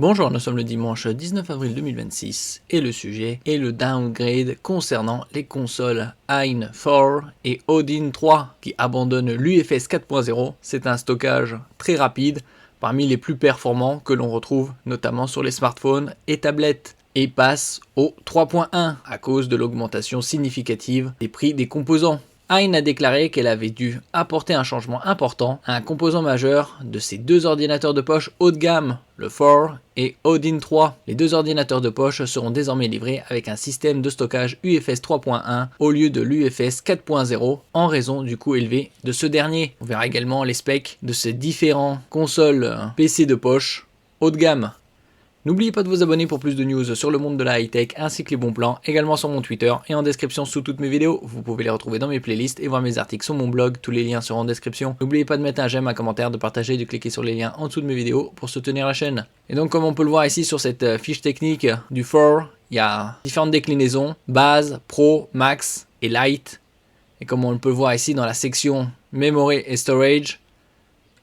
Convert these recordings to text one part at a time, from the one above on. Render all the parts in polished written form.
Bonjour, nous sommes le dimanche 19 avril 2026 et le sujet est le downgrade concernant les consoles Hein 4 et Odin 3 qui abandonnent l'UFS 4.0. C'est un stockage très rapide, parmi les plus performants que l'on retrouve notamment sur les smartphones et tablettes, et passe au 3.1 à cause de l'augmentation significative des prix des composants. Hein a déclaré qu'elle avait dû apporter un changement important à un composant majeur de ses deux ordinateurs de poche haut de gamme, le 4 et Odin 3. Les deux ordinateurs de poche seront désormais livrés avec un système de stockage UFS 3.1 au lieu de l'UFS 4.0 en raison du coût élevé de ce dernier. On verra également les specs de ces différents consoles PC de poche haut de gamme. N'oubliez pas de vous abonner pour plus de news sur le monde de la high-tech ainsi que les bons plans, également sur mon Twitter et en description sous toutes mes vidéos. Vous pouvez les retrouver dans mes playlists et voir mes articles sur mon blog, tous les liens seront en description. N'oubliez pas de mettre un j'aime, un commentaire, de partager et de cliquer sur les liens en dessous de mes vidéos pour soutenir la chaîne. Et donc comme on peut le voir ici sur cette fiche technique du 4, il y a différentes déclinaisons, base, pro, max et light. Et comme on peut le voir ici dans la section memory et storage,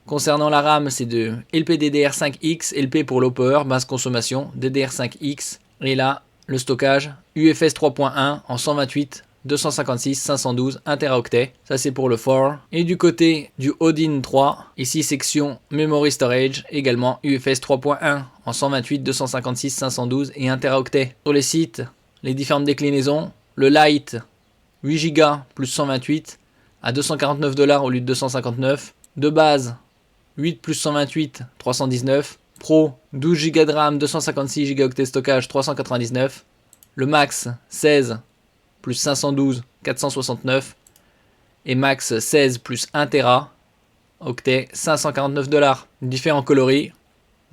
concernant la RAM, c'est de LPDDR5X, LP pour low power, basse consommation, DDR5X. Et là, le stockage, UFS 3.1 en 128, 256, 512, 1 Teraoctet. Ça c'est pour le 4. Et du côté du Odin 3, ici section Memory Storage, également UFS 3.1 en 128, 256, 512 et 1 Teraoctet. Sur les sites, les différentes déclinaisons, le Lite, 8 Go plus 128 à 249$ au lieu de 259. De base, 8 plus 128, 319. Pro, 12 Go de RAM, 256 Go stockage, 399. Le max, 16 plus 512, 469. Et max 16 plus 1 Tera, octet, 549$. Différents coloris,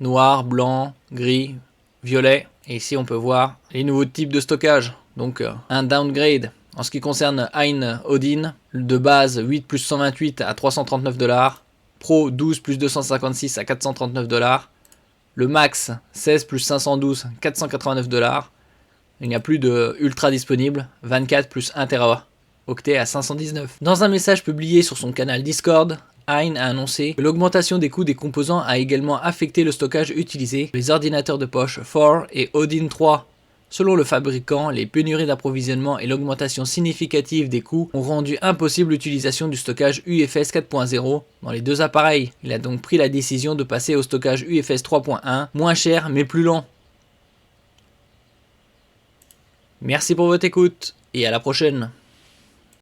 noir, blanc, gris, violet. Et ici on peut voir les nouveaux types de stockage. Donc un downgrade. En ce qui concerne Hein Odin, de base 8 plus 128 à 339$. Pro 12 plus 256 à 439$. Le max 16 plus 512, 489$. Il n'y a plus de ultra disponible, 24 plus 1 Tera octet à 519. Dans un message publié sur son canal Discord, Hein a annoncé que l'augmentation des coûts des composants a également affecté le stockage utilisé les ordinateurs de poche 4 et Odin 3. Selon le fabricant, les pénuries d'approvisionnement et l'augmentation significative des coûts ont rendu impossible l'utilisation du stockage UFS 4.0 dans les deux appareils. Il a donc pris la décision de passer au stockage UFS 3.1, moins cher mais plus lent. Merci pour votre écoute et à la prochaine.